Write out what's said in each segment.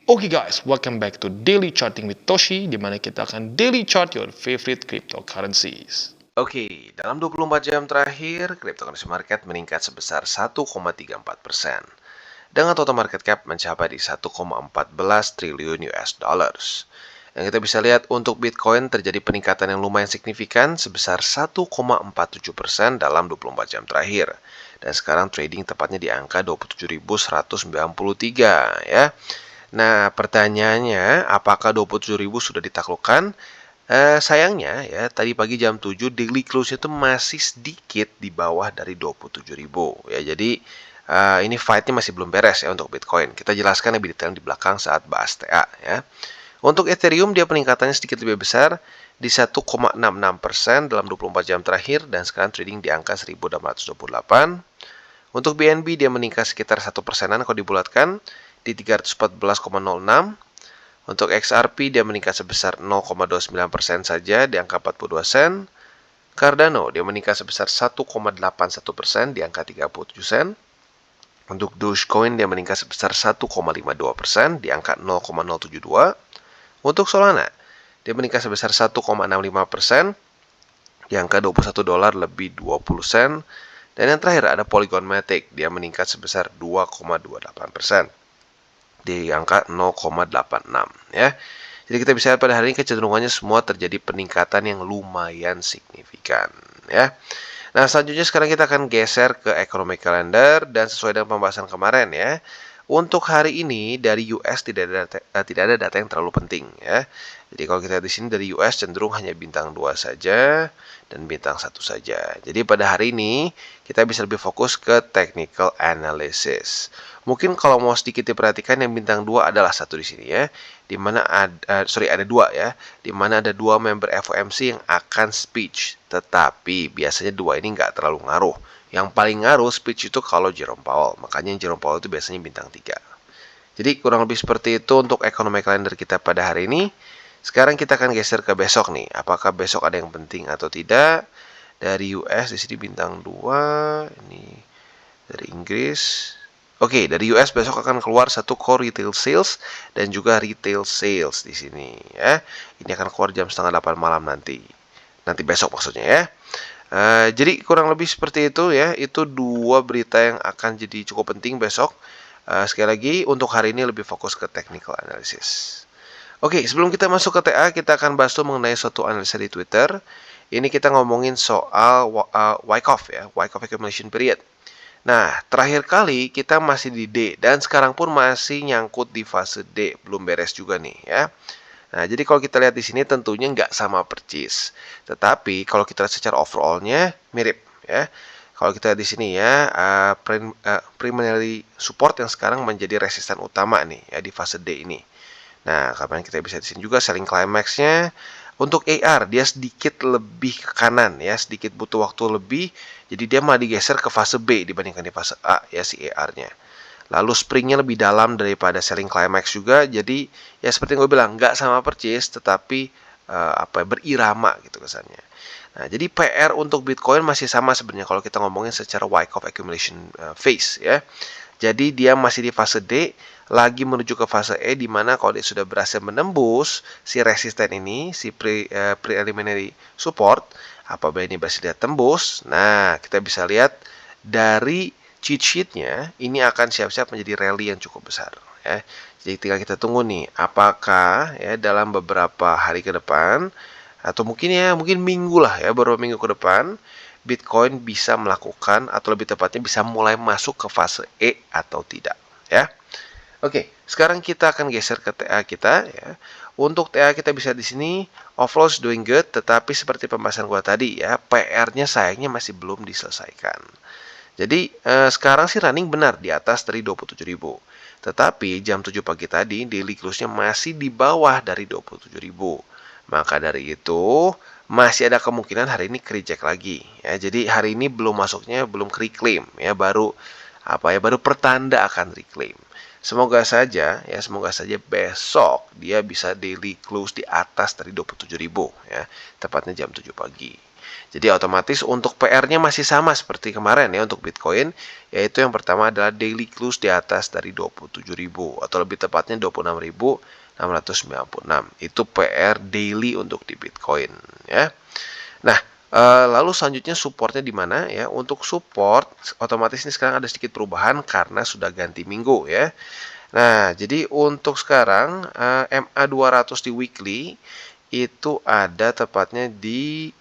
Oke guys, welcome back to Daily Charting with Toshi, di mana kita akan daily chart your favorite cryptocurrencies. Oke, dalam 24 jam terakhir, cryptocurrency market meningkat sebesar 1,34%. Dengan total market cap mencapai di 1,14 triliun US dollars. Yang kita bisa lihat untuk Bitcoin terjadi peningkatan yang lumayan signifikan sebesar 1,47% dalam 24 jam terakhir. Dan sekarang trading tepatnya di angka 27.193 ya. Nah, pertanyaannya, apakah 27.000 sudah ditaklukkan? Sayangnya ya, tadi pagi jam 7 daily close itu masih sedikit di bawah dari 27.000 ya. Jadi ini fight-nya masih belum beres ya untuk Bitcoin. Kita jelaskan lebih detail di belakang saat bahas TA ya. Untuk Ethereum dia peningkatannya sedikit lebih besar di 1,66% dalam 24 jam terakhir dan sekarang trading di angka 1.828. Untuk BNB dia meningkat sekitar 1%-an kalau dibulatkan di 314,06. Untuk XRP dia meningkat sebesar 0,29% saja di angka 42 sen. Cardano dia meningkat sebesar 1,81% di angka 37 sen. Untuk Dogecoin dia meningkat sebesar 1,52% di angka 0,072. Untuk Solana dia meningkat sebesar 1,65% di angka 21 dolar lebih 20 sen. Dan yang terakhir ada Polygon Matic, dia meningkat sebesar 2,28% di angka 0,86 ya. Jadi kita bisa lihat pada hari ini kecenderungannya semua terjadi peningkatan yang lumayan signifikan ya. Nah, selanjutnya sekarang kita akan geser ke economic calendar dan sesuai dengan pembahasan kemarin ya. Untuk hari ini dari US tidak ada data yang terlalu penting ya. Jadi kalau kita lihat di sini dari US cenderung hanya bintang 2 saja dan bintang 1 saja. Jadi pada hari ini kita bisa lebih fokus ke technical analysis. Mungkin kalau mau sedikit diperhatikan yang bintang 2 adalah satu di sini ya. Di mana ada dua ya. Di mana ada dua member FOMC yang akan speech. Tetapi biasanya dua ini nggak terlalu ngaruh. Yang paling ngaruh speech itu kalau Jerome Powell. Makanya Jerome Powell itu biasanya bintang 3. Jadi kurang lebih seperti itu untuk economic calendar kita pada hari ini. Sekarang kita akan geser ke besok nih. Apakah besok ada yang penting atau tidak? Dari US di sini bintang 2, ini dari Inggris. Oke, dari US besok akan keluar satu core retail sales dan juga retail sales di sini ya. Ini akan keluar jam setengah 8 malam nanti. Nanti besok maksudnya ya. Jadi kurang lebih seperti itu ya. Itu dua berita yang akan jadi cukup penting besok. Sekali lagi untuk hari ini lebih fokus ke technical analysis. Oke, sebelum kita masuk ke TA, kita akan bahas mengenai suatu analisa di Twitter. Ini kita ngomongin soal Wyckoff ya, Wyckoff accumulation period. Nah, terakhir kali kita masih di D dan sekarang pun masih nyangkut di fase D, belum beres juga nih ya. Nah, jadi kalau kita lihat di sini tentunya nggak sama persis. Tetapi kalau kita lihat secara overallnya mirip ya. Kalau kita lihat di sini ya, primary support yang sekarang menjadi resisten utama nih ya di fase D ini. Nah, kapan kita bisa di sini juga selling climax-nya. Untuk AR, dia sedikit lebih ke kanan ya, sedikit butuh waktu lebih. Jadi dia malah digeser ke fase B dibandingkan di fase A ya si AR-nya. Lalu springnya lebih dalam daripada selling climax juga. Jadi ya seperti yang gue bilang, nggak sama persis, tetapi berirama gitu kesannya. Nah, jadi PR untuk Bitcoin masih sama sebenarnya kalau kita ngomongin secara Wyckoff accumulation phase ya. Jadi dia masih di fase D, lagi menuju ke fase E, di mana kalau dia sudah berhasil menembus si resisten ini, si preliminary support, apabila ini berhasil dia tembus, nah kita bisa lihat dari cheat sheet-nya, ini akan siap-siap menjadi rally yang cukup besar. Ya. Jadi tinggal kita tunggu nih, apakah ya dalam beberapa hari ke depan, atau mungkin minggu lah ya, beberapa minggu ke depan, Bitcoin bisa melakukan atau lebih tepatnya bisa mulai masuk ke fase E atau tidak ya. Oke, sekarang kita akan geser ke TA kita ya. Untuk TA kita bisa di sini overall is doing good, tetapi seperti pembahasan gua tadi ya, PR-nya sayangnya masih belum diselesaikan. Jadi sekarang sih running benar di atas dari 27.000. Tetapi jam 7 pagi tadi daily close-nya masih di bawah dari 27.000. Maka dari itu masih ada kemungkinan hari ini reject lagi ya. Jadi hari ini belum masuknya belum reclaim ya, baru baru pertanda akan reclaim. Semoga saja besok dia bisa daily close di atas dari 27.000 ya, tepatnya jam 7 pagi. Jadi otomatis untuk PR-nya masih sama seperti kemarin ya untuk Bitcoin, yaitu yang pertama adalah daily close di atas dari 27.000 atau lebih tepatnya 26.696. Itu PR daily untuk di Bitcoin ya. Nah, lalu selanjutnya supportnya di mana ya? Untuk support otomatis ini sekarang ada sedikit perubahan karena sudah ganti minggu ya. Nah, jadi untuk sekarang MA200 di weekly itu ada tepatnya di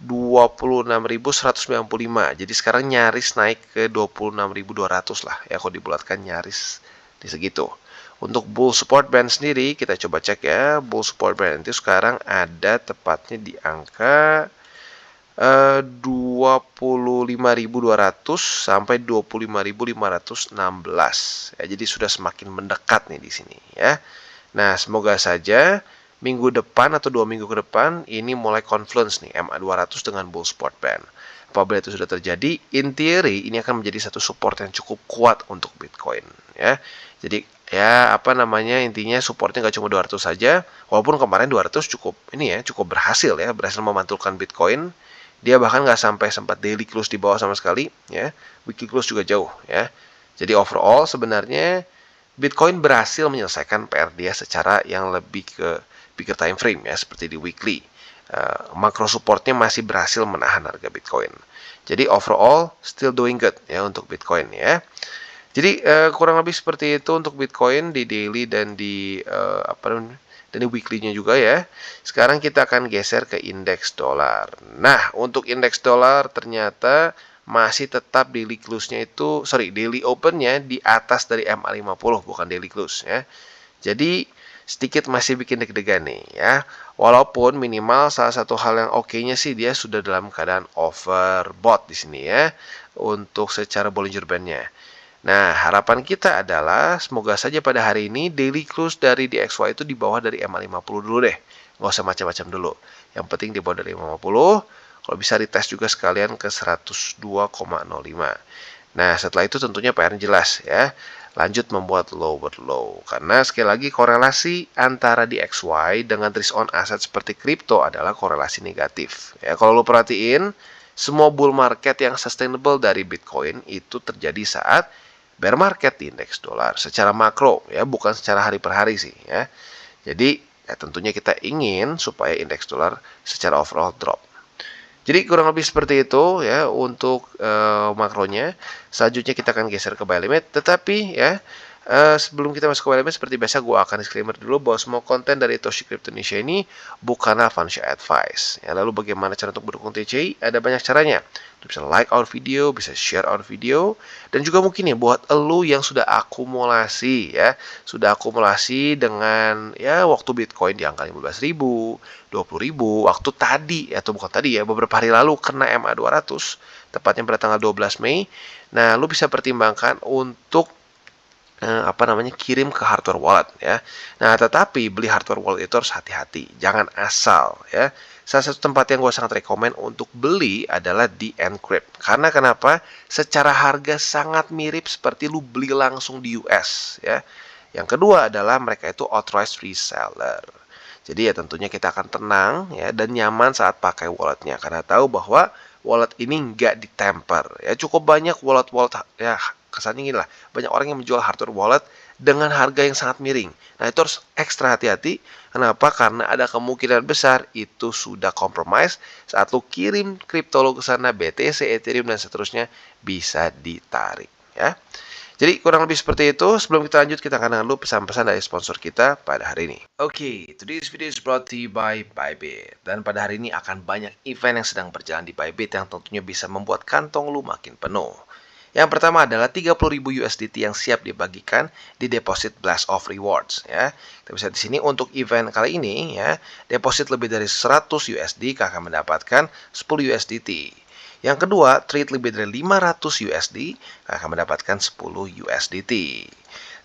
26.195. Jadi sekarang nyaris naik ke 26.200 lah ya, kalau dibulatkan nyaris di segitu. Untuk bull support band sendiri kita coba cek ya. Bull support band itu sekarang ada tepatnya di angka 25.200 sampai 25.516 ya, jadi sudah semakin mendekat nih di sini ya. Nah, semoga saja minggu depan atau 2 minggu ke depan ini mulai confluence nih MA200 dengan bull support band. Apabila itu sudah terjadi, in theory ini akan menjadi satu support yang cukup kuat untuk Bitcoin ya. Jadi ya apa namanya, intinya supportnya nggak cuma 200 saja, walaupun kemarin 200 cukup ini ya, cukup berhasil ya, berhasil memantulkan Bitcoin. Dia bahkan nggak sampai sempat daily close di bawah sama sekali ya, weekly close juga jauh ya. Jadi overall sebenarnya Bitcoin berhasil menyelesaikan PR dia secara yang lebih ke bigger time frame ya, seperti di weekly. Macro supportnya masih berhasil menahan harga Bitcoin. Jadi overall still doing good ya untuk Bitcoin ya. Jadi kurang lebih seperti itu untuk Bitcoin di daily dan di dan di weekly-nya juga ya. Sekarang kita akan geser ke indeks dolar. Nah, untuk indeks dolar ternyata masih tetap daily close-nya itu, daily open-nya di atas dari MA50, bukan daily close ya. Jadi sedikit masih bikin deg-degan nih ya. Walaupun minimal salah satu hal yang oke-nya sih dia sudah dalam keadaan overbought di sini ya untuk secara Bollinger Band-nya. Nah, harapan kita adalah semoga saja pada hari ini daily close dari DXY itu di bawah dari MA50 dulu deh. Nggak usah macam-macam dulu. Yang penting di bawah dari MA50. Kalau bisa retest juga sekalian ke 102,05. Nah, setelah itu tentunya PR jelas ya. Lanjut membuat lower low. Karena sekali lagi korelasi antara DXY dengan risk on aset seperti kripto adalah korelasi negatif. Ya, kalau lo perhatiin, semua bull market yang sustainable dari Bitcoin itu terjadi saat bear market di indeks dolar secara makro ya, bukan secara hari per hari sih ya. Jadi ya tentunya kita ingin supaya indeks dolar secara overall drop. Jadi kurang lebih seperti itu ya untuk makronya. Selanjutnya kita akan geser ke buy limit, tetapi ya sebelum kita masuk ke buy limit, seperti biasa gue akan disclaimer dulu bahwa semua konten dari Toshi Crypto Indonesia ini bukanlah financial advice. Ya, lalu bagaimana cara untuk mendukung TCI? Ada banyak caranya. Lu bisa like our video, bisa share our video, dan juga mungkin ya buat elu yang sudah akumulasi ya, dengan ya waktu Bitcoin di angka 15.000, 20.000 waktu tadi atau bukan tadi ya, beberapa hari lalu kena MA200 tepatnya pada tanggal 12 Mei. Nah, lu bisa pertimbangkan untuk kirim ke hardware wallet ya. Nah, tetapi beli hardware wallet itu harus hati-hati, jangan asal ya. Salah satu tempat yang gue sangat rekomen untuk beli adalah di Encrypt. Karena kenapa? Secara harga sangat mirip seperti lu beli langsung di US ya. Yang kedua adalah mereka itu authorized reseller. Jadi ya tentunya kita akan tenang ya dan nyaman saat pakai walletnya, karena tahu bahwa wallet ini nggak ditemper ya. Cukup banyak wallet-wallet ya, kesannya gini lah, banyak orang yang menjual hardware wallet dengan harga yang sangat miring. Nah, itu harus ekstra hati-hati. Kenapa? Karena ada kemungkinan besar itu sudah compromise saat lu kirim kripto lo ke sana, BTC, Ethereum dan seterusnya bisa ditarik ya. Jadi kurang lebih seperti itu. Sebelum kita lanjut, kita akan dengar dulu pesan-pesan dari sponsor kita pada hari ini. Oke, today's video is brought to you by Bybit. Dan pada hari ini akan banyak event yang sedang berjalan di Bybit yang tentunya bisa membuat kantong lu makin penuh. Yang pertama adalah 30.000 USDT yang siap dibagikan di Deposit Blast Off Rewards ya. Kita bisa di sini untuk event kali ini ya, deposit lebih dari 100 USD akan mendapatkan 10 USDT. Yang kedua, trade lebih dari 500 USD akan mendapatkan 10 USDT.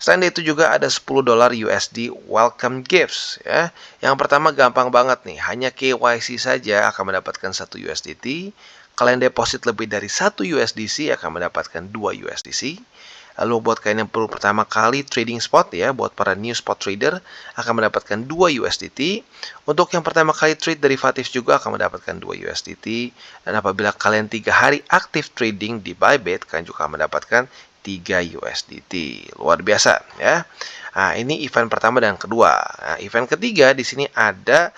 Selain itu juga ada $10 USD welcome gifts ya. Yang pertama gampang banget nih, hanya KYC saja akan mendapatkan 1 USDT. Kalian deposit lebih dari 1 USDC akan mendapatkan 2 USDC. Lalu buat kalian yang perlu pertama kali trading spot ya, buat para new spot trader akan mendapatkan 2 USDT. Untuk yang pertama kali trade derivatif juga akan mendapatkan 2 USDT. Dan apabila kalian 3 hari aktif trading di Bybit, kalian juga akan mendapatkan 3 USDT. Luar biasa ya. Nah, ini event pertama dan kedua. Nah, event ketiga di sini ada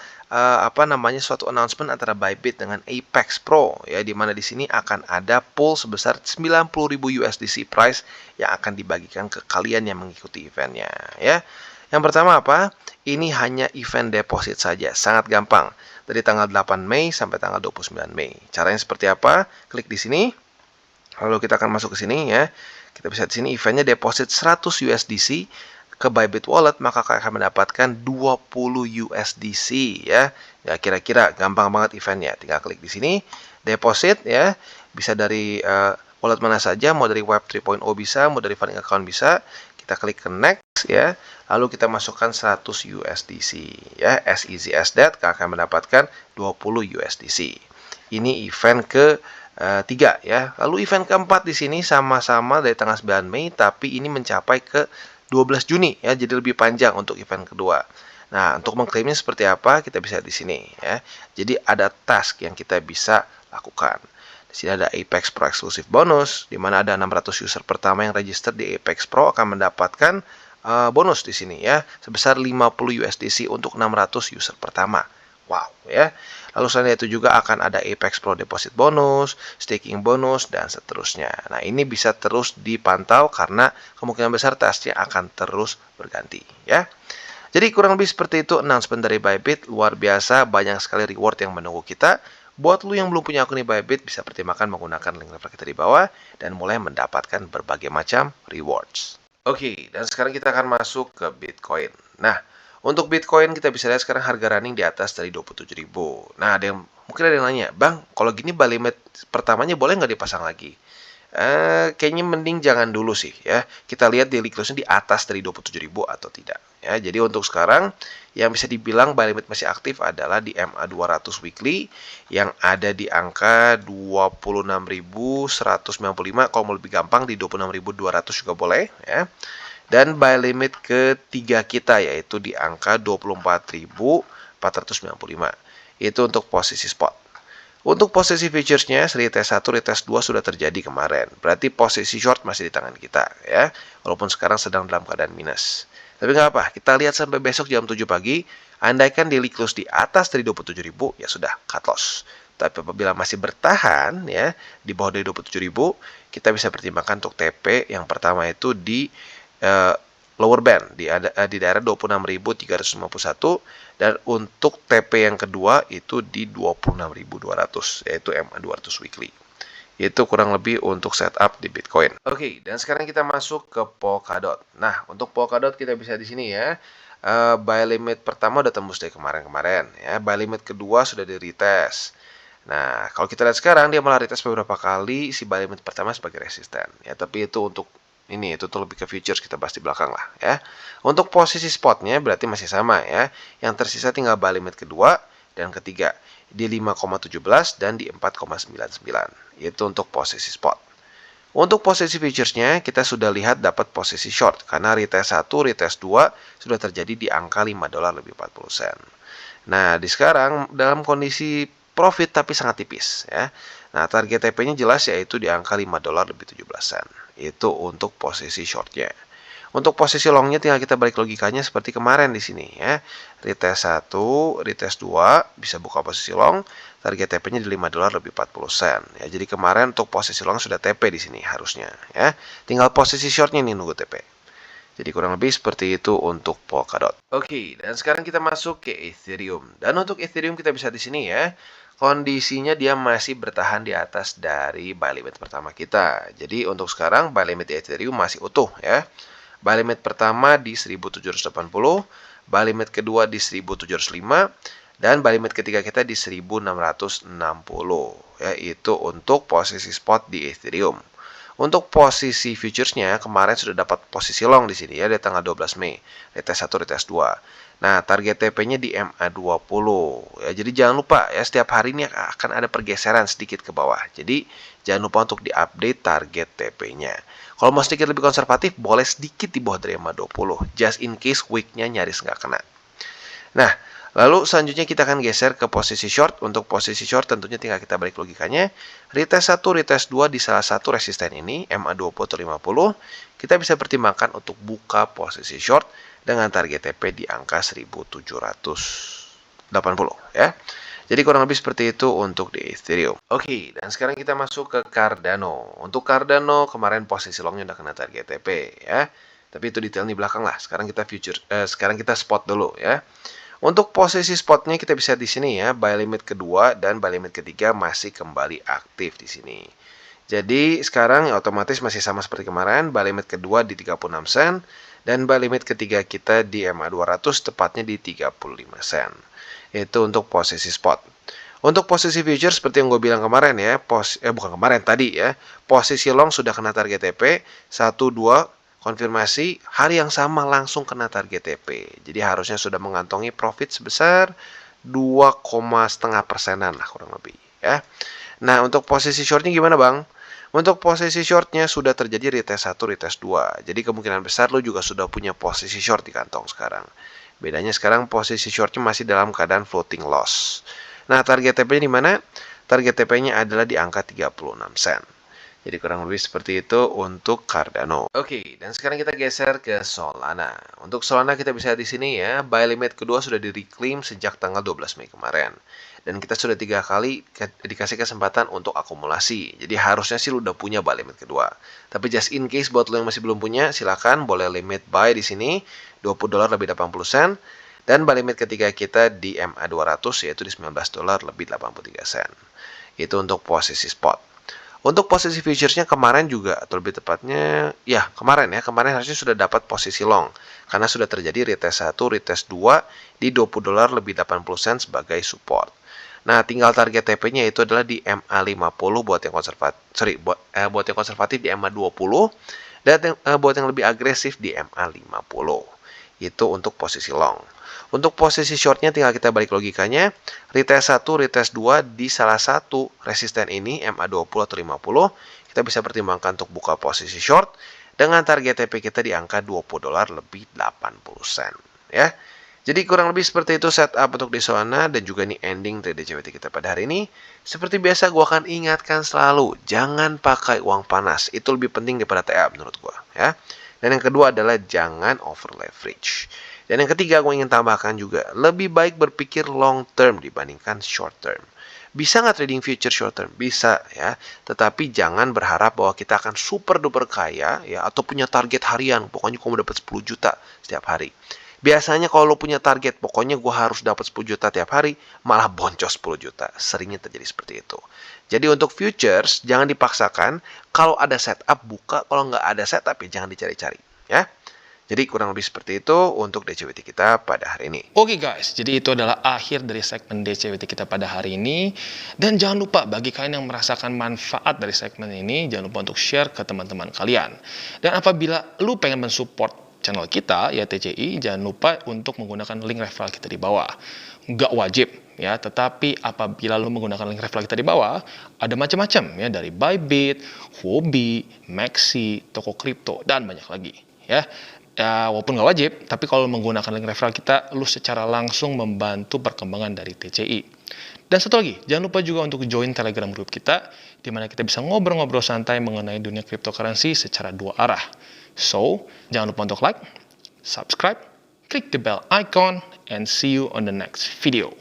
suatu announcement antara Bybit dengan Apex Pro ya, di mana di sini akan ada pool sebesar 90.000 USDC price yang akan dibagikan ke kalian yang mengikuti eventnya ya. Yang pertama apa? Ini hanya event deposit saja, sangat gampang. Dari tanggal 8 Mei sampai tanggal 29 Mei. Caranya seperti apa? Klik di sini. Lalu kita akan masuk ke sini ya. Kita bisa di sini eventnya deposit 100 USDC ke Bybit Wallet, maka kalian akan mendapatkan 20 USDC ya. Ya, kira-kira gampang banget eventnya. Tinggal klik di sini, deposit ya. Bisa dari wallet mana saja, mau dari Web 3.0 bisa, mau dari funding account bisa. Kita klik ke next ya. Lalu kita masukkan 100 USDC ya. As easy as that, kalian akan mendapatkan 20 USDC. Ini event ke 3 ya. Lalu event keempat di sini sama-sama dari tanggal 9 Mei, tapi ini mencapai ke 12 Juni ya, jadi lebih panjang untuk event kedua. Nah, untuk mengklaimnya seperti apa? Kita bisa di sini ya. Jadi ada task yang kita bisa lakukan. Di sini ada Apex Pro Exclusive Bonus, di mana ada 600 user pertama yang register di Apex Pro akan mendapatkan bonus di sini ya, sebesar 50 USDC untuk 600 user pertama. Wow ya. Lalu selain itu juga akan ada Apex Pro Deposit bonus, staking bonus, dan seterusnya. Nah, ini bisa terus dipantau karena kemungkinan besar tasknya akan terus berganti ya. Jadi kurang lebih seperti itu announcement dari Bybit. Luar biasa, banyak sekali reward yang menunggu kita. Buat lu yang belum punya akun di Bybit, bisa pertimbangkan menggunakan link referral kita di bawah dan mulai mendapatkan berbagai macam rewards. Oke, dan sekarang kita akan masuk ke Bitcoin. Nah, untuk Bitcoin kita bisa lihat sekarang harga running di atas dari 27.000. Nah, mungkin ada yang nanya, Bang, kalau gini buy limit pertamanya boleh nggak dipasang lagi? Kayaknya mending jangan dulu sih ya. Kita lihat daily close-nya di atas dari 27.000 atau tidak. Ya, jadi untuk sekarang yang bisa dibilang buy limit masih aktif adalah di MA200 weekly yang ada di angka 26.195. Kalau mau lebih gampang di 26.200 juga boleh ya. Dan buy limit ketiga kita yaitu di angka 24.495. Itu untuk posisi spot. Untuk posisi futures-nya, retest 1, retest 2 sudah terjadi kemarin. Berarti posisi short masih di tangan kita ya. Walaupun sekarang sedang dalam keadaan minus. Tapi nggak apa, kita lihat sampai besok jam 7 pagi. Andaikan daily close di atas dari 27.000, ya sudah, cut loss. Tapi apabila masih bertahan ya di bawah dari 27.000, kita bisa pertimbangkan untuk TP yang pertama itu di lower band di daerah 26.351 dan untuk TP yang kedua itu di 26.200 yaitu MA200 weekly. Itu kurang lebih untuk setup di Bitcoin. Oke, dan sekarang kita masuk ke Polkadot. Nah, untuk Polkadot kita bisa di sini ya. Buy limit pertama udah tembus dari kemarin-kemarin ya. Buy limit kedua sudah di retest. Nah, kalau kita lihat sekarang dia malah retest beberapa kali si buy limit pertama sebagai resisten ya, tapi itu untuk itu tuh lebih ke futures, kita bahas di belakang lah ya. Untuk posisi spotnya berarti masih sama ya. Yang tersisa tinggal buy limit kedua dan ketiga di 5,17 dan di 4,99. Itu untuk posisi spot. Untuk posisi futuresnya kita sudah lihat dapat posisi short karena retest 1, retest 2 sudah terjadi di angka 5 dolar lebih 40 sen. Nah, di sekarang dalam kondisi profit tapi sangat tipis ya. Nah, target TP-nya jelas yaitu di angka 5 dolar lebih 17 sen. Itu untuk posisi shortnya. Untuk posisi longnya tinggal kita balik logikanya seperti kemarin di sini ya. Retest 1, retest 2 bisa buka posisi long, target TP-nya di 5 dolar lebih 40 sen. Ya, jadi kemarin untuk posisi long sudah TP di sini harusnya ya. Tinggal posisi shortnya nih nunggu TP. Jadi kurang lebih seperti itu untuk Polkadot. Oke, dan sekarang kita masuk ke Ethereum. Dan untuk Ethereum kita bisa di sini ya. Kondisinya dia masih bertahan di atas dari buy limit pertama kita. Jadi untuk sekarang buy limit di Ethereum masih utuh ya. Buy limit pertama di 1780, buy limit kedua di 1705, dan buy limit ketiga kita di 1660. Ya, itu untuk posisi spot di Ethereum. Untuk posisi futuresnya kemarin sudah dapat posisi long di sini ya di tanggal 12 Mei, retest 1, retest 2. Nah, target TP-nya di MA20 ya. Jadi jangan lupa ya setiap hari ini akan ada pergeseran sedikit ke bawah. Jadi jangan lupa untuk diupdate target TP-nya. Kalau mau sedikit lebih konservatif, boleh sedikit di bawah dari MA20, just in case week-nya nyaris nggak kena. Nah, lalu selanjutnya kita akan geser ke posisi short. Untuk posisi short tentunya tinggal kita balik logikanya. Retest 1, retest 2 di salah satu resisten ini, MA20 atau 50, kita bisa pertimbangkan untuk buka posisi short dengan target TP di angka 1780 ya. Jadi kurang lebih seperti itu untuk di Ethereum. Oke, dan sekarang kita masuk ke Cardano. Untuk Cardano kemarin posisi longnya udah kena target TP ya. Tapi itu detail di belakang lah. Sekarang kita spot dulu ya. Untuk posisi spotnya kita bisa di sini ya, buy limit kedua dan buy limit ketiga masih kembali aktif di sini. Jadi sekarang ya otomatis masih sama seperti kemarin, buy limit kedua di 36 sen dan buy limit ketiga kita di MA200 tepatnya di 35 sen. Itu untuk posisi spot. Untuk posisi future seperti yang gue bilang kemarin ya, bukan kemarin tadi ya, posisi long sudah kena target TP 1 2 konfirmasi, hari yang sama langsung kena target TP. Jadi harusnya sudah mengantongi profit sebesar 2,5%-an lah kurang lebih ya. Nah, untuk posisi shortnya gimana Bang? Untuk posisi shortnya sudah terjadi retest 1, retest 2. Jadi kemungkinan besar lo juga sudah punya posisi short di kantong sekarang. Bedanya sekarang posisi shortnya masih dalam keadaan floating loss. Nah, target TP-nya di mana? Target TP-nya adalah di angka 36 sen. Jadi kurang lebih seperti itu untuk Cardano. Oke, dan sekarang kita geser ke Solana. Untuk Solana kita bisa di sini ya, buy limit kedua sudah di-reclaim sejak tanggal 12 Mei kemarin. Dan kita sudah 3 kali dikasih kesempatan untuk akumulasi. Jadi harusnya sih lu udah punya buy limit kedua. Tapi just in case buat lo yang masih belum punya, silakan boleh limit buy di sini $20 lebih 80 sen. Dan buy limit ketiga kita di MA200 yaitu di $19 lebih 83 sen. Itu untuk posisi spot. Untuk posisi futuresnya kemarin juga, atau lebih tepatnya, ya kemarin harusnya sudah dapat posisi long. Karena sudah terjadi retest 1, retest 2 di $20 lebih 80 sen sebagai support. Nah, tinggal target TP-nya itu adalah di MA50 buat yang konservatif di MA20 dan buat yang lebih agresif di MA50. Itu untuk posisi long. Untuk posisi shortnya tinggal kita balik logikanya. Retest 1, retest 2 di salah satu resisten ini MA20 atau 50. Kita bisa pertimbangkan untuk buka posisi short dengan target TP kita di angka $20 lebih 80 sen ya. Jadi kurang lebih seperti itu setup untuk di Solana dan juga ini ending trade DCWT kita pada hari ini. Seperti biasa gue akan ingatkan selalu, jangan pakai uang panas. Itu lebih penting daripada TA menurut gue ya. Dan yang kedua adalah jangan over leverage. Dan yang ketiga gue ingin tambahkan juga, lebih baik berpikir long term dibandingkan short term. Bisa nggak trading future short term? Bisa ya. Tetapi jangan berharap bahwa kita akan super duper kaya ya atau punya target harian. Pokoknya gue mau dapat 10 juta setiap hari. Biasanya kalau lo punya target, pokoknya gue harus dapat 10 juta tiap hari, malah boncos 10 juta. Seringnya terjadi seperti itu. Jadi untuk futures, jangan dipaksakan. Kalau ada setup, buka. Kalau nggak ada setup, ya jangan dicari-cari. Ya. Jadi kurang lebih seperti itu untuk DCWT kita pada hari ini. Oke guys, jadi itu adalah akhir dari segmen DCWT kita pada hari ini. Dan jangan lupa bagi kalian yang merasakan manfaat dari segmen ini, jangan lupa untuk share ke teman-teman kalian. Dan apabila lu pengen mensupport channel kita, ya TCI, jangan lupa untuk menggunakan link referral kita di bawah. Nggak wajib, ya, tetapi apabila lu menggunakan link referral kita di bawah, ada macam-macam, ya, dari Bybit, Huobi, Maxi, toko kripto, dan banyak lagi, ya. Ya, walaupun nggak wajib, tapi kalau menggunakan link referral kita, lu secara langsung membantu perkembangan dari TCI. Dan satu lagi, jangan lupa juga untuk join Telegram group kita, di mana kita bisa ngobrol-ngobrol santai mengenai dunia cryptocurrency secara dua arah. So, jangan lupa untuk like, subscribe, klik the bell icon, and see you on the next video.